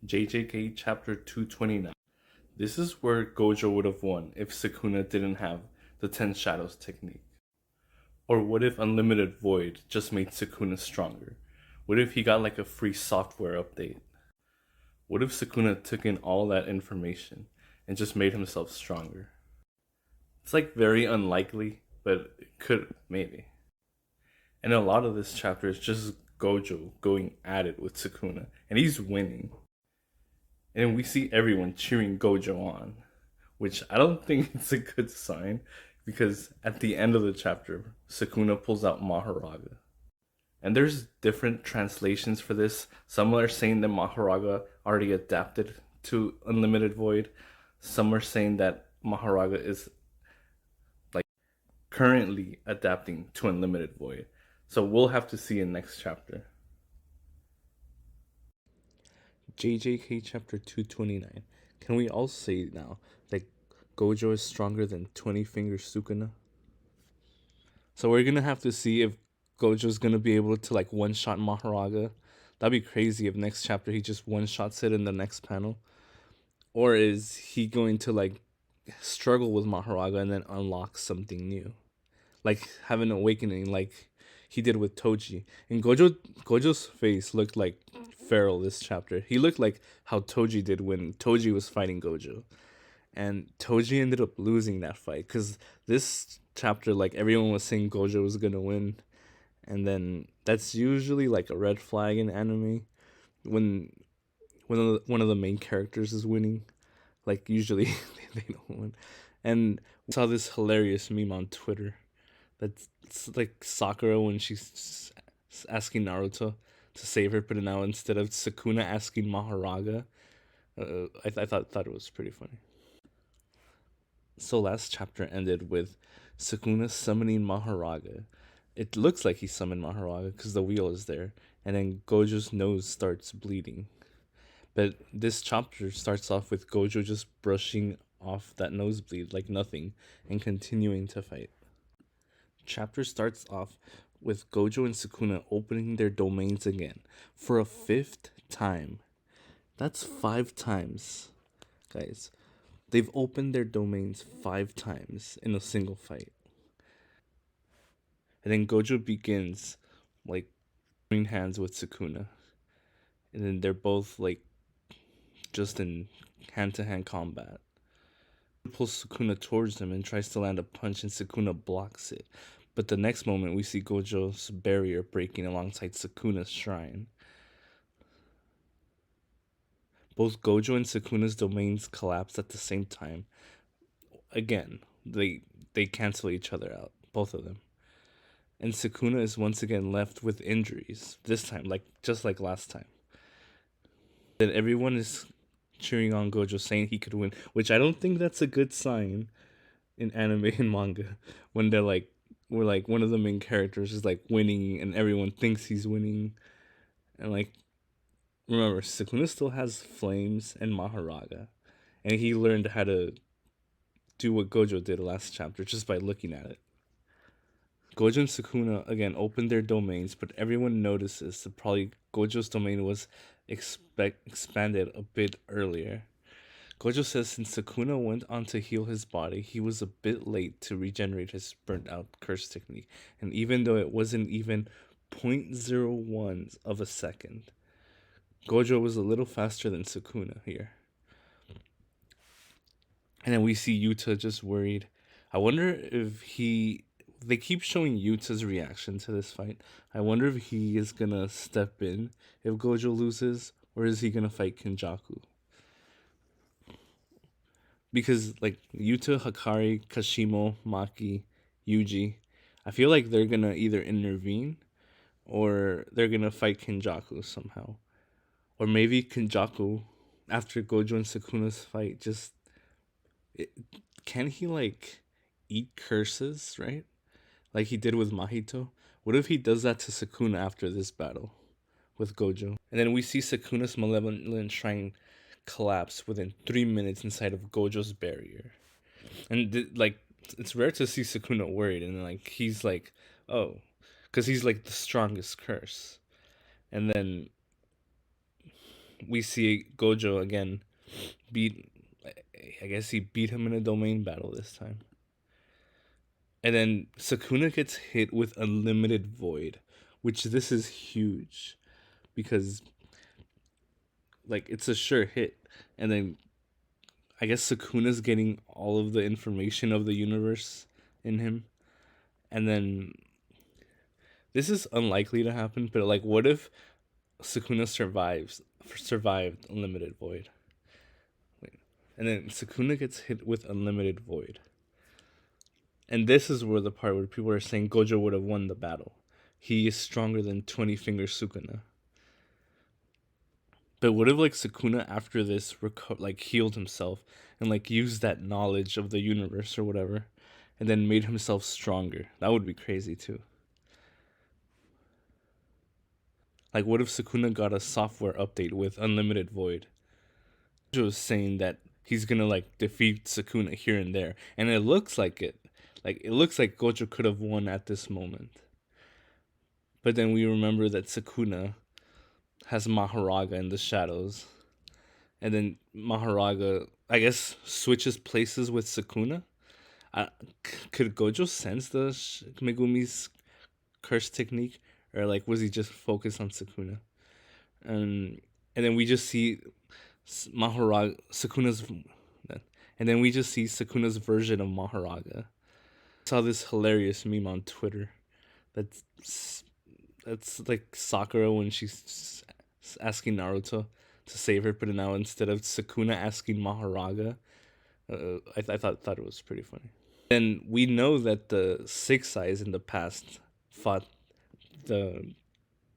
JJK Chapter 229. This is where Gojo would have won if Sukuna didn't have the 10 Shadows technique. Or what if Unlimited Void just made Sukuna stronger? What if he got like a free software update? What if Sukuna took in all that information and just made himself stronger? It's like very unlikely, but it could maybe. And a lot of this chapter is just Gojo going at it with Sukuna, and he's winning. And we see everyone cheering Gojo on, which I don't think it's a good sign because at the end of the chapter, Sukuna pulls out Mahoraja. And there's different translations for this. Some are saying that Mahoraja already adapted to Unlimited Void. Some are saying that Mahoraja is like currently adapting to Unlimited Void. So we'll have to see in next chapter. JJK chapter 229. Can we all say now that Gojo is stronger than 20 Finger Sukuna? So we're gonna have to see if Gojo's gonna be able to like one shot Mahoraja. That'd be crazy if next chapter he just one shots it in the next panel. Or is he going to like struggle with Mahoraja and then unlock something new? Like have an awakening like he did with Toji. And Gojo's face looked like feral this chapter. He looked like how Toji did when Toji was fighting Gojo. And Toji ended up losing that fight because this chapter, like everyone was saying Gojo was gonna win, and then that's usually like a red flag in anime when one of the main characters is winning. Like usually they don't win. And we saw this hilarious meme on Twitter that's like Sakura when she's asking Naruto to save her, but now instead of Sukuna asking Mahoraja, I thought it was pretty funny. So last chapter ended with Sukuna summoning Mahoraja. It looks like he summoned Mahoraja because the wheel is there, and then Gojo's nose starts bleeding. But this chapter starts off with Gojo just brushing off that nosebleed like nothing and continuing to fight. Chapter starts off with Gojo and Sukuna opening their domains again for a 5th time. That's 5 times, guys. They've opened their domains 5 times in a single fight. And then Gojo begins like joining hands with Sukuna. And then they're both like just in hand-to-hand combat. He pulls Sukuna towards him and tries to land a punch, and Sukuna blocks it. But the next moment we see Gojo's barrier breaking alongside Sukuna's shrine. Both Gojo and Sukuna's domains collapse at the same time. Again, they cancel each other out, both of them. And Sukuna is once again left with injuries. This time, just like last time. Then everyone is cheering on Gojo, saying he could win, which I don't think that's a good sign in anime and manga when they're like, we're like one of the main characters is like winning and everyone thinks he's winning. And like, remember, Sukuna still has flames and Mahoraja, and he learned how to do what Gojo did last chapter just by looking at it. Gojo and Sukuna again opened their domains, but everyone notices that probably Gojo's domain was expanded a bit earlier. Gojo says since Sukuna went on to heal his body, he was a bit late to regenerate his burnt out curse technique, and even though it wasn't even 0.01 of a second, Gojo was a little faster than Sukuna here. And then we see Yuta just worried. I wonder if they keep showing Yuta's reaction to this fight. I wonder if he is gonna step in if Gojo loses, or is he gonna fight Kenjaku? Because like Yuta, Hakari, Kashimo, Maki, Yuji, I feel like they're gonna either intervene or they're gonna fight Kenjaku somehow. Or maybe Kenjaku, after Gojo and Sukuna's fight, can he like eat curses, right? Like he did with Mahito? What if he does that to Sukuna after this battle with Gojo? And then we see Sukuna's malevolent shrine collapse within 3 minutes inside of Gojo's barrier. And like, it's rare to see Sukuna worried, and like he's like, oh, because he's like the strongest curse. And then we see Gojo again beat. I guess he beat him in a domain battle this time. And then Sukuna gets hit with unlimited void, which this is huge because like it's a sure hit. And then I guess Sukuna's getting all of the information of the universe in him. And then this is unlikely to happen, but like what if Sukuna survived unlimited void? Wait. And then Sukuna gets hit with unlimited void. And this is where the part where people are saying Gojo would have won the battle. He is stronger than 20 Finger Sukuna. But what if like Sukuna after this like healed himself and like used that knowledge of the universe or whatever, and then made himself stronger? That would be crazy too. Like what if Sukuna got a software update with unlimited void? Gojo was saying that he's gonna like defeat Sukuna here and there, and it looks like it. Like it looks like Gojo could have won at this moment. But then we remember that Sukuna has Mahoraja in the shadows. And then Mahoraja, I guess, switches places with Sukuna. Could Gojo sense the Megumi's curse technique? Or like was he just focused on Sukuna? And then we just see Mahoraja Sukuna's and then we just see Sukuna's version of Mahoraja. I saw this hilarious meme on Twitter. That's like Sakura when she's asking Naruto to save her, but now instead of Sukuna asking Mahoraga, I thought it was pretty funny. And we know that the Six Eyes in the past fought the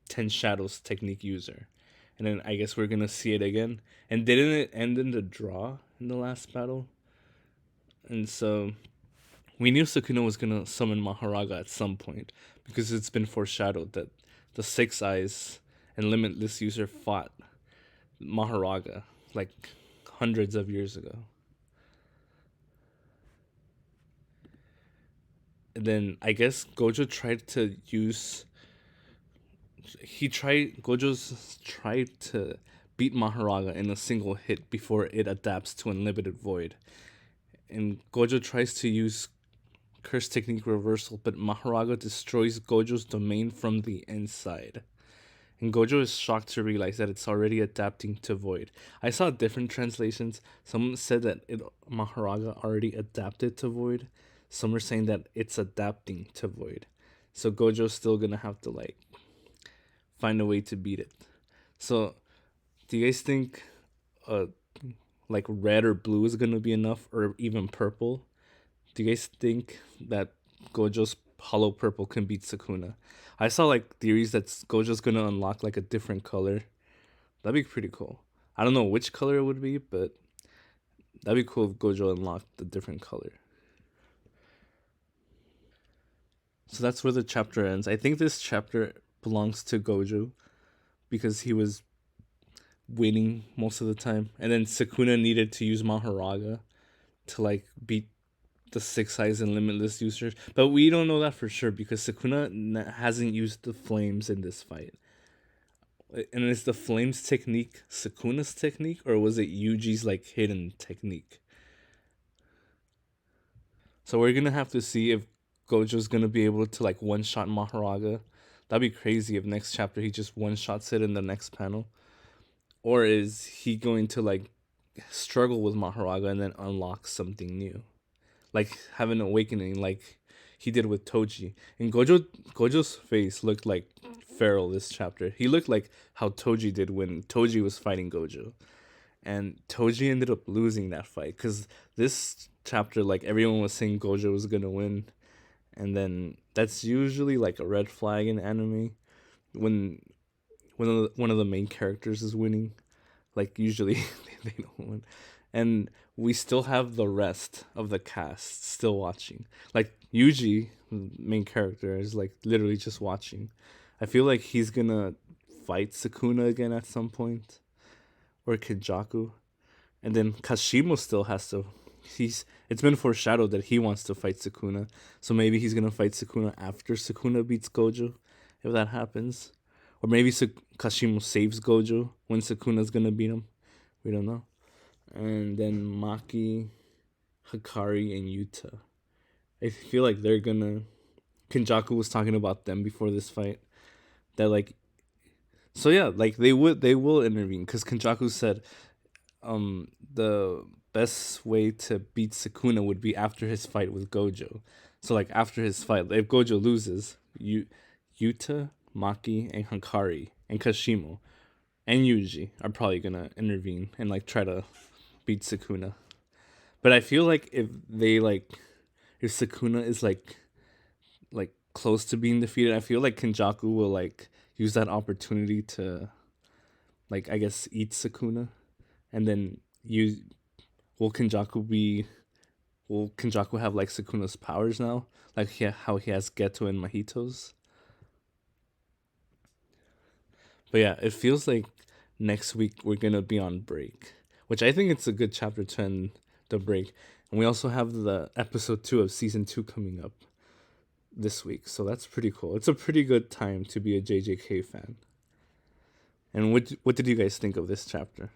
Ten Shadows technique user, and then I guess we're gonna see it again. And didn't it end in the draw in the last battle? And so we knew Sukuna was gonna summon Mahoraga at some point because it's been foreshadowed that the Six Eyes and Limitless user fought Mahoraga like hundreds of years ago. And then I guess Gojo tried to use. Gojo's tried to beat Mahoraga in a single hit before it adapts to Unlimited Void. And Gojo tries to use Curse Technique Reversal, but Mahoraga destroys Gojo's domain from the inside. And Gojo is shocked to realize that it's already adapting to Void. I saw different translations. Some said that Mahoraga already adapted to Void. Some are saying that it's adapting to Void. So Gojo's still gonna have to like find a way to beat it. So do you guys think like red or blue is gonna be enough, or even purple? Do you guys think that Gojo's hollow purple can beat Sukuna? I saw like theories that Gojo's gonna unlock like a different color. That'd be pretty cool. I don't know which color it would be, but that'd be cool if Gojo unlocked a different color. So that's where the chapter ends. I think this chapter belongs to Gojo because he was winning most of the time, and then Sukuna needed to use Mahoraga to like beat the Six Eyes and Limitless users, but we don't know that for sure because Sukuna hasn't used the flames in this fight. And is the flames technique Sukuna's technique, or was it Yuji's like hidden technique? So we're gonna have to see if Gojo's gonna be able to like one shot Mahoraga. That'd be crazy if next chapter he just one shots it in the next panel. Or is he going to like struggle with Mahoraga and then unlock something new? Like have an awakening like he did with Toji. And Gojo's face looked like feral this chapter. He looked like how Toji did when Toji was fighting Gojo. And Toji ended up losing that fight because this chapter, like everyone was saying Gojo was gonna win, and then that's usually like a red flag in anime when one of the main characters is winning. Like usually they don't win, and we still have the rest of the cast still watching. Like Yuji, main character, is like literally just watching. I feel like he's gonna fight Sukuna again at some point, or Kenjaku, and then Kashimo still has to. It's been foreshadowed that he wants to fight Sukuna, so maybe he's gonna fight Sukuna after Sukuna beats Gojo, if that happens, or maybe Kashimo saves Gojo when Sukuna's gonna beat him. We don't know. And then Maki, Hikari, and Yuta. I feel like they're gonna. Kenjaku was talking about them before this fight. That like, so yeah, like they will intervene because Kenjaku said, the best way to beat Sukuna would be after his fight with Gojo. So like after his fight, if Gojo loses, Yuta, Maki, and Hikari and Kashimo and Yuji are probably gonna intervene and like try to beat Sukuna. But I feel like if Sukuna is like close to being defeated, I feel like Kenjaku will like use that opportunity to like I guess eat Sukuna, and then use will Kenjaku have like Sukuna's powers now, like how he has Geto and Mahitos. But yeah, it feels like next week we're gonna be on break, which I think it's a good chapter to end the break. And we also have the episode 2 of season 2 coming up this week, so that's pretty cool. It's a pretty good time to be a JJK fan. And what did you guys think of this chapter?